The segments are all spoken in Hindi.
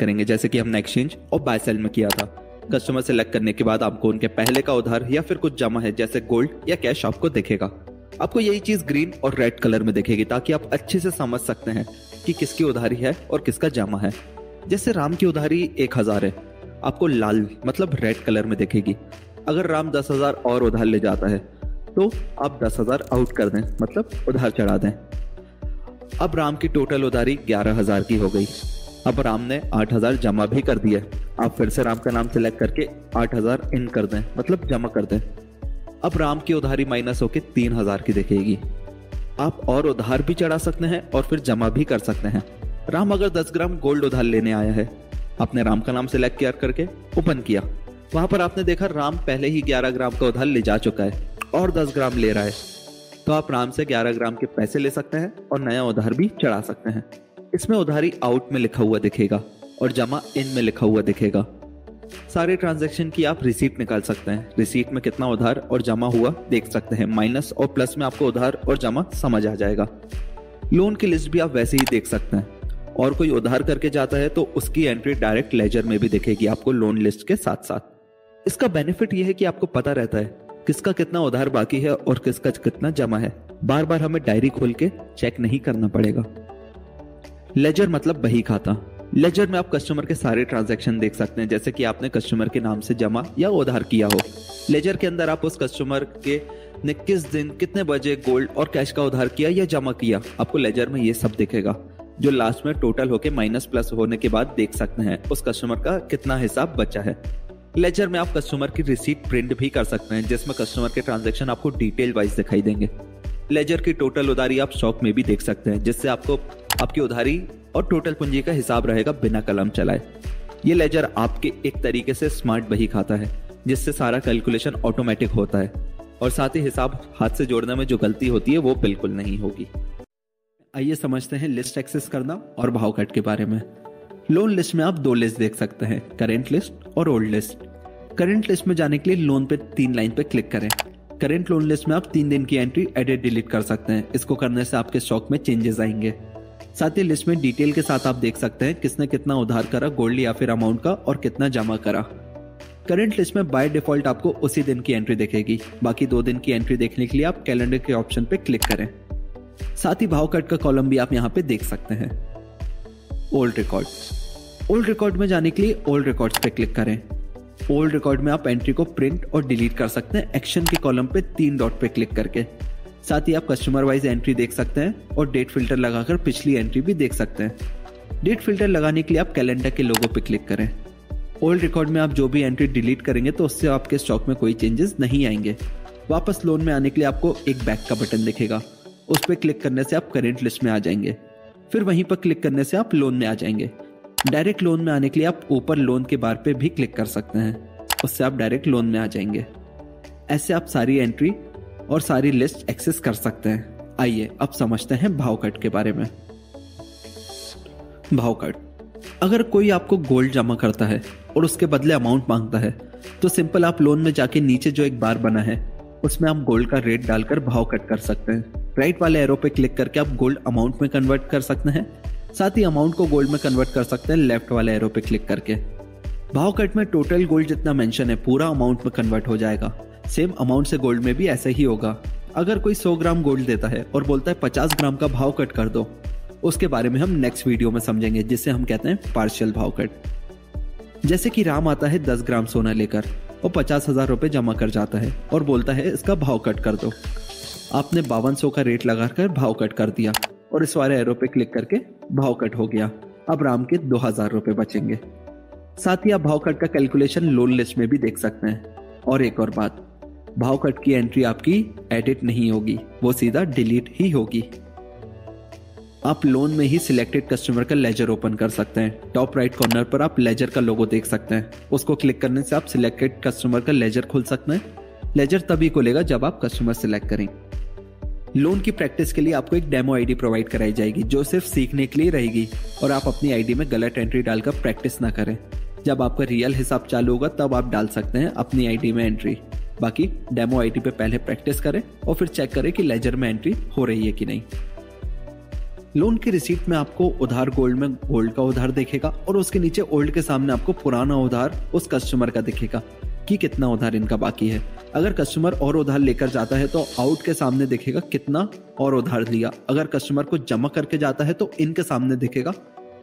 करेंगे, जैसे कि हमने एक्सचेंज और बाय सेल में किया था। कस्टमर सेलेक्ट करने के बाद आपको उनके पहले का उधार या फिर कुछ जमा है जैसे गोल्ड या कैश आपको दिखेगा। आपको यही चीज ग्रीन और रेड कलर में दिखेगी ताकि आप अच्छे से समझ सकते हैं कि किसकी उधारी है और किसका जमा है। जैसे राम की उधारी 1000 है, आपको लाल मतलब रेड कलर में दिखेगी। अगर राम 10,000 और उधार ले जाता है तो आप 10,000 आउट कर दें, मतलब उधार चढ़ा दें। अब राम की टोटल उधारी 11,000 की हो गई। अब राम ने 8,000 जमा भी कर दिया। आप फिर से राम का नाम सिलेक्ट करके 8,000 इन कर दें, मतलब जमा कर दें। अब राम की उधारी माइनस होकर 3,000 की दिखेगी। आप और उधार भी चढ़ा सकते हैं और फिर जमा भी कर सकते हैं। राम अगर 10 ग्राम गोल्ड उधार लेने आया है, आपने राम का नाम सिलेक्ट किया करके ओपन किया, वहां पर आपने देखा राम पहले ही 11 ग्राम का उधार ले जा चुका है और 10 ग्राम ले रहा है, तो आप राम से 11 ग्राम के पैसे ले सकते हैं और नया उधार भी चढ़ा सकते हैं। इसमें उधारी आउट में लिखा हुआ दिखेगा और जमा इन में लिखा हुआ दिखेगा। सारे ट्रांजैक्शन की आप रिसीट निकाल सकते हैं। रिसीट में कितना उधार और जमा हुआ देख सकते हैं। माइनस और प्लस में आपको उधार और जमा समझ आ जाएगा। लोन की लिस्ट भी आप वैसे ही देख सकते हैं। और कोई उधार करके जाता है तो उसकी एंट्री डायरेक्ट लेजर में भी दिखेगी आपको लोन लिस्ट के साथ साथ। इसका बेनिफिट यह है कि आपको पता रहता है किसका कितना उधार बाकी है और किसका कितना जमा है। बार बार हमें डायरी खोल के चेक नहीं करना पड़ेगा। लेजर मतलब बही खाता। लेजर में आप कस्टमर के सारे ट्रांजैक्शन देख सकते हैं, जैसे कि आपने कस्टमर के नाम से जमा या उधार किया हो। लेजर के अंदर आप उस कस्टमर के ने किस दिन कितने बजे गोल्ड और कैश का उधार किया या जमा किया, आपको लेजर में ये सब दिखेगा, जो लास्ट में टोटल होके माइनस प्लस होने के बाद देख सकते हैं उस कस्टमर का कितना हिसाब बचा है। लेजर में आप कस्टमर की रिसीट प्रिंट भी कर सकते हैं, जिसमें कस्टमर के ट्रांजैक्शन आपको डिटेल वाइज दिखाई देंगे। लेजर की टोटल उधारी आप स्टॉक में भी देख सकते हैं, जिससे आपको आपकी उधारी और टोटल पूंजी का हिसाब रहेगा बिना कलम चलाए। ये लेजर आपके एक तरीके से स्मार्ट बही खाता है, जिससे सारा कैलकुलेशन ऑटोमेटिक होता है और साथ ही हिसाब हाथ से जोड़ने में जो गलती होती है वो बिल्कुल नहीं होगी। आइए समझते हैं लिस्ट एक्सेस करना और भाव कट के बारे में। लोन लिस्ट में आप 2 लिस्ट देख सकते हैं, करेंट लिस्ट और ओल्ड लिस्ट। करेंट लिस्ट में जाने के लिए लोन पे 3 लाइन पे क्लिक करें। करेंट लोन लिस्ट में आप 3 दिन की एंट्री एडिट डिलीट कर सकते हैं। इसको करने से आपके स्टॉक में चेंजेस आएंगे। साथ ही लिस्ट में डिटेल के साथ आप देख सकते हैं किसने कितना उधार करा गोल्ड या फिर अमाउंट का और कितना जमा करा। करंट लिस्ट में बाय डिफॉल्ट आपको उसी दिन की एंट्री दिखेगी। बाकी 2 दिन की एंट्री देखने के लिए आप कैलेंडर के ऑप्शन पे क्लिक करें। साथ ही भाव कट का कॉलम भी आप यहाँ पे देख सकते हैं। Old record. ओल्ड रिकॉर्ड में जाने के लिए ओल्ड रिकॉर्ड्स पे क्लिक करें। ओल्ड रिकॉर्ड में आप एंट्री को प्रिंट और डिलीट कर सकते हैं एक्शन के कॉलम पे 3 डॉट पे क्लिक करके। साथ ही आप कस्टमर वाइज एंट्री देख सकते हैं और डेट फिल्टर लगाकर पिछली एंट्री भी देख सकते हैं। डेट फिल्टर लगाने के लिए आप कैलेंडर के लोगो पे क्लिक करें। ओल्ड रिकॉर्ड में आप जो भी एंट्री डिलीट करेंगे तो उससे आपके स्टॉक में कोई चेंजेस नहीं आएंगे। वापस लोन में आने के लिए आपको एक बैक का बटन दिखेगा, उस पर क्लिक करने से आप करेंट लिस्ट में आ जाएंगे। फिर वहीं पर क्लिक करने से आप लोन में आ जाएंगे। डायरेक्ट लोन में आने के लिए आप ऊपर लोन के बार पे भी क्लिक कर सकते हैं, उससे आप डायरेक्ट लोन में आ जाएंगे। ऐसे आप सारी एंट्री और सारी लिस्ट एक्सेस कर सकते हैं। आइए अब समझते हैं भाव कट के बारे में। भाव कट। अगर कोई आपको गोल्ड जमा करता है और उसके बदले अमाउंट मांगता है तो सिंपल आप लोन में जाके नीचे जो एक बार बना है उसमें आप गोल्ड का रेट डालकर भाव कट कर सकते हैं। राइट वाले एरो पे क्लिक करके आप गोल्ड अमाउंट में कन्वर्ट कर सकते हैं। साथ ही अमाउंट को गोल्ड में कन्वर्ट कर सकते हैं लेफ्ट वाले एरो पे क्लिक करके। भाव कट में टोटल गोल्ड जितना मेंशन है पूरा अमाउंट में कन्वर्ट हो जाएगा। सेम अमाउंट से गोल्ड में भी ऐसे ही होगा। अगर कोई 100 ग्राम गोल्ड देता है और बोलता है 50 ग्राम का भाव कट कर दो, उसके बारे में हम नेक्स्ट वीडियो में समझेंगे, जिसे हम कहते हैं पार्शियल भाव कट। जैसे कि राम आता है 10 ग्राम सोना लेकर और 50,000 रुपए जमा कर जाता है और बोलता है इसका भाव कट कर दो। आपने 5200 का रेट लगाकर भाव कट कर दिया और इस वाले एरो पे क्लिक करके भाव कट हो गया। अब राम के 2000 रुपए बचेंगे। साथ ही आप भाव कट का कैलकुलेशन लोन लिस्ट में भी देख सकते हैं। और एक और बात, भाव कट की एंट्री आपकी एडिट नहीं होगी, वो सीधा डिलीट ही होगी। आप लोन में ही सिलेक्टेड कस्टमर का लेजर ओपन कर सकते हैं। टॉप राइट कॉर्नर पर आप लेजर का लोगो देख सकते हैं, उसको क्लिक करने से आप सिलेक्टेड कस्टमर का लेजर खोल सकते हैं। लेजर तभी खुलेगा जब आप कस्टमर सिलेक्ट करें। लोन की प्रैक्टिस के लिए आपको एक डेमो आईडी प्रोवाइड कराई जाएगी जो सिर्फ सीखने के लिए रहेगी और आप अपनी आईडी में गलत एंट्री डालकर प्रैक्टिस ना करें। जब आपका रियल हिसाब चालू होगा तब आप डाल सकते हैं अपनी आईडी में एंट्री। बाकी डेमो आईडी पे पहले प्रैक्टिस करें और फिर चेक करें कि लेजर में एंट्री हो रही है कि नहीं। लोन की रिसीट में आपको उधार गोल्ड में गोल्ड का उधार दिखेगा और उसके नीचे ओल्ड के सामने आपको पुराना उधार उस कस्टमर का दिखेगा कि कितना उधार इनका बाकी है। अगर कस्टमर और उधार लेकर जाता है तो आउट के सामने दिखेगा कितना और उधार लिया। अगर कस्टमर को जमा करके जाता है तो इन के सामने दिखेगा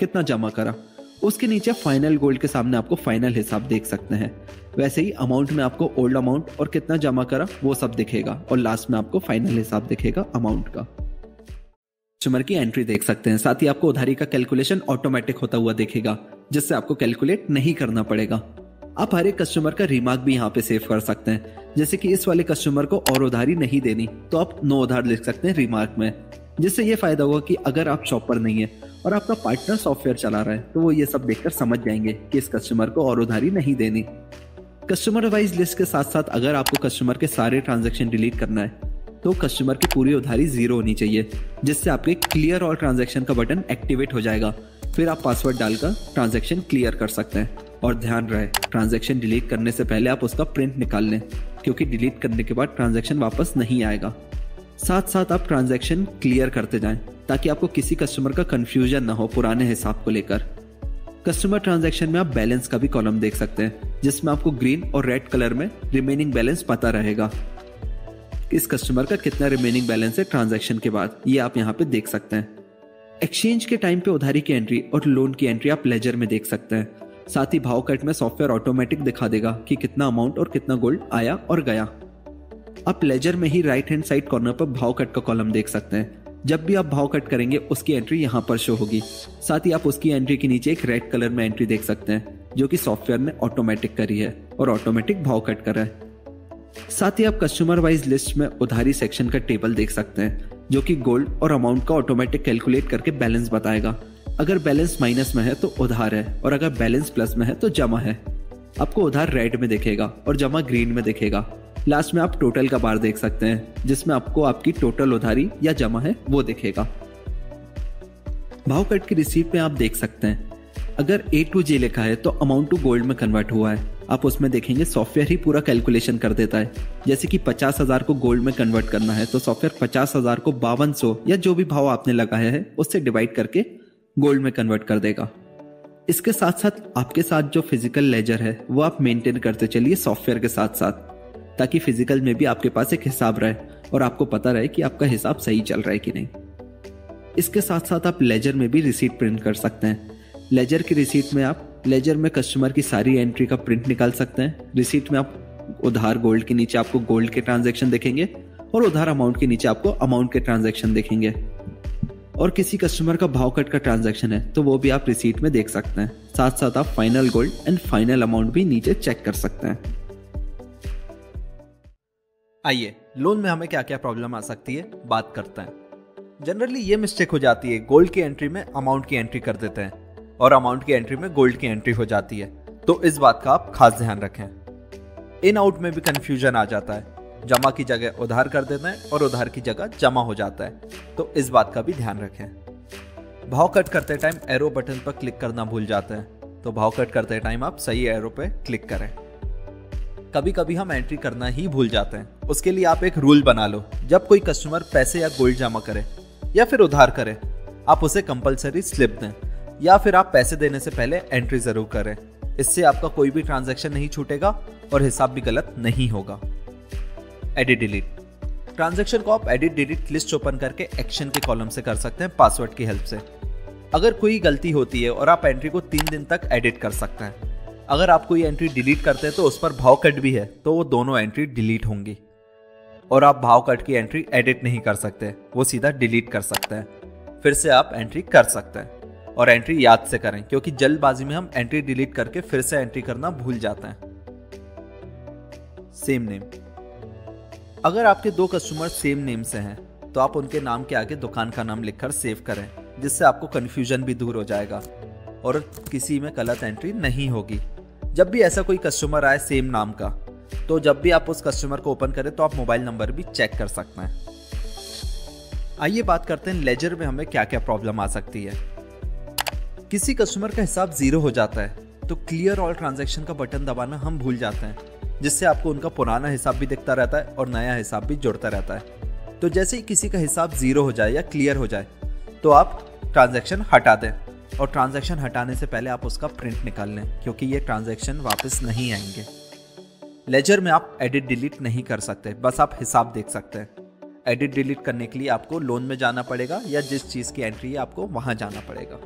कितना जमा करा। उसके नीचे फाइनल गोल्ड के सामने आपको फाइनल हिसाब देख सकते हैं। वैसे ही अमाउंट में आपको ओल्ड अमाउंट और कितना जमा करा वो सब दिखेगा और लास्ट में आपको फाइनल हिसाब दिखेगा अमाउंट का। कस्टमर की एंट्री देख सकते हैं, साथ ही आपको उधारी का कैलकुलेशन ऑटोमेटिक होता हुआ दिखेगा जिससे आपको कैलकुलेट नहीं करना पड़ेगा। आप हर एक कस्टमर का रिमार्क भी यहाँ पे सेव कर सकते हैं, जैसे कि इस वाले कस्टमर को और उधारी नहीं देनी तो आप नो उधार लिख सकते हैं रिमार्क में, जिससे ये फायदा होगा कि अगर आप शॉपर नहीं है और आपका पार्टनर सॉफ्टवेयर चला रहा है तो वो ये सब देखकर समझ जाएंगे कि इस कस्टमर को और उधारी नहीं देनी। कस्टमर वाइज लिस्ट के साथ साथ अगर आपको कस्टमर के सारे ट्रांजैक्शन डिलीट करना है तो कस्टमर की पूरी उधारी 0 होनी चाहिए, जिससे आपके क्लियर ऑल ट्रांजैक्शन का बटन एक्टिवेट हो जाएगा। फिर आप पासवर्ड डालकर ट्रांजैक्शन क्लियर कर सकते हैं। और ध्यान रहे, ट्रांजैक्शन डिलीट करने से पहले आप उसका प्रिंट निकाल लें, क्योंकि डिलीट करने के बाद ट्रांजैक्शन वापस नहीं आएगा। साथ साथ आप ट्रांजैक्शन क्लियर करते जाएं ताकि आपको किसी कस्टमर का कंफ्यूजन ना हो पुराने हिसाब को लेकर। कस्टमर ट्रांजैक्शन में आप बैलेंस का भी कॉलम देख सकते हैं, जिसमें आपको ग्रीन और रेड कलर में रिमेनिंग बैलेंस पता रहेगा। इस कस्टमर का कितना रिमेनिंग बैलेंस है ट्रांजैक्शन के बाद, ये आप यहाँ पे देख सकते हैं। एक्सचेंज के टाइम पे उधारी की एंट्री और लोन की एंट्री आप लेजर में देख सकते हैं। साथ ही भाव कट में सॉफ्टवेयर ऑटोमेटिक दिखा देगा कि कितना अमाउंट और कितना गोल्ड आया और गया। आप लेजर में ही राइट हैंड साइड कॉर्नर पर भाव कट का कॉलम देख सकते हैं। जब भी आप भाव कट करेंगे उसकी एंट्री यहाँ पर शो होगी। साथ ही आप उसकी एंट्री के नीचे एक रेड कलर में एंट्री देख सकते हैं जो कि सॉफ्टवेयर ने ऑटोमेटिक करी है और ऑटोमेटिक भाव कट करा है। साथ ही आप कस्टमर वाइज लिस्ट में उधारी सेक्शन का टेबल देख सकते हैं जो कि गोल्ड और अमाउंट का ऑटोमेटिक कैलकुलेट करके बैलेंस बताएगा। अगर बैलेंस माइनस में है तो उधार है और अगर बैलेंस प्लस में है तो जमा है। आपको उधार रेड में दिखेगा और जमा ग्रीन में दिखेगा। लास्ट में आप टोटल का बार देख सकते हैं जिसमें आपको आपकी टोटल उधारी या जमा है वो दिखेगा। भाव कट की रिसीट में आप देख सकते हैं अगर A to J लिखा है तो अमाउंट टू गोल्ड में कन्वर्ट हुआ है। आप उसमें देखेंगे सॉफ्टवेयर ही पूरा कैलकुलेशन कर देता है। जैसे कि 50,000 को गोल्ड में कन्वर्ट करना है तो सॉफ्टवेयर 50,000 को 5200 या जो भी भाव आपने लगाया है उससे डिवाइड करके गोल्ड में कन्वर्ट कर देगा। इसके साथ साथ आपके साथ जो फिजिकल लेजर है वो आप मेंटेन करते चलिए सॉफ्टवेयर के साथ साथ, ताकि फिजिकल में भी आपके पास एक हिसाब रहे और आपको पता रहे कि आपका हिसाब सही चल रहा है कि नहीं। इसके साथ साथ आप लेजर में भी रिसीट प्रिंट कर सकते हैं। लेजर की रिसीट में आप लेजर में कस्टमर की सारी एंट्री का प्रिंट निकाल सकते हैं। रिसीट में आप उधार गोल्ड के नीचे आपको गोल्ड के ट्रांजैक्शन दिखेंगे और उधार अमाउंट के नीचे आपको अमाउंट के ट्रांजैक्शन दिखेंगे। और किसी कस्टमर का भाव कट का ट्रांजैक्शन है तो वो भी आप रिसीट में देख सकते हैं। साथ साथ आप final gold and final amount भी नीचे चेक कर सकते हैं। आइए लोन में हमें क्या क्या प्रॉब्लम आ सकती है बात करते हैं। जनरली ये मिस्टेक हो जाती है, गोल्ड की एंट्री में अमाउंट की एंट्री कर देते हैं और अमाउंट की एंट्री में गोल्ड की एंट्री हो जाती है, तो इस बात का आप खास ध्यान रखें। इन आउट में भी कंफ्यूजन आ जाता है, जमा की जगह उधार कर देते हैं और उधार की जगह जमा हो जाता है, तो इस बात का भी ध्यान रखें। भाव कट करते टाइम एरो बटन पर क्लिक करना भूल जाते हैं, तो भाव कट करते टाइम आप सही एरो पे क्लिक करें। कभी कभी हम एंट्री करना ही भूल जाते हैं, उसके लिए आप एक रूल बना लो, जब कोई कस्टमर पैसे या गोल्ड जमा करे या फिर उधार करे आप उसे कंपलसरी स्लिप दें, या फिर आप पैसे देने से पहले एंट्री जरूर करें। इससे आपका कोई भी ट्रांजैक्शन नहीं छूटेगा और हिसाब भी गलत नहीं होगा। एडिट डिलीट ट्रांजैक्शन को आप एडिट डिलीट लिस्ट ओपन करके एक्शन के कॉलम से कर सकते हैं पासवर्ड की हेल्प से। अगर कोई गलती होती है और आप एंट्री को 3 दिन तक एडिट कर सकते हैं। अगर आप कोई एंट्री डिलीट करते हैं तो उस पर भाव कट भी है तो वो दोनों एंट्री डिलीट होंगी। और आप भाव कट की एंट्री एडिट नहीं कर सकते, वो सीधा डिलीट कर सकते हैं। फिर से आप एंट्री कर सकते हैं और एंट्री याद से करें, क्योंकि जल्दबाजी में हम एंट्री डिलीट करके फिर से एंट्री करना भूल जाते हैं। सेम नेम अगर आपके 2 कस्टमर सेम नेम से हैं तो आप उनके नाम के आगे दुकान का नाम लिखकर सेव करें, जिससे आपको कंफ्यूजन भी दूर हो जाएगा और किसी में गलत एंट्री नहीं होगी। जब भी ऐसा कोई कस्टमर आए सेम नाम का, तो जब भी आप उस कस्टमर को ओपन करें तो आप मोबाइल नंबर भी चेक कर सकते हैं। आइए बात करते हैं लेजर में हमें क्या क्या प्रॉब्लम आ सकती है। किसी कस्टमर का हिसाब 0 हो जाता है तो क्लियर ऑल ट्रांजैक्शन का बटन दबाना हम भूल जाते हैं, जिससे आपको उनका पुराना हिसाब भी दिखता रहता है और नया हिसाब भी जुड़ता रहता है। तो जैसे ही किसी का हिसाब 0 हो जाए या क्लियर हो जाए तो आप ट्रांजैक्शन हटा दें, और ट्रांजैक्शन हटाने से पहले आप उसका प्रिंट निकाल लें, क्योंकि ये ट्रांजैक्शन वापस नहीं आएंगे। लेजर में आप एडिट डिलीट नहीं कर सकते, बस आप हिसाब देख सकते हैं। एडिट डिलीट करने के लिए आपको लोन में जाना पड़ेगा या जिस चीज़ की एंट्री है आपको वहाँ जाना पड़ेगा।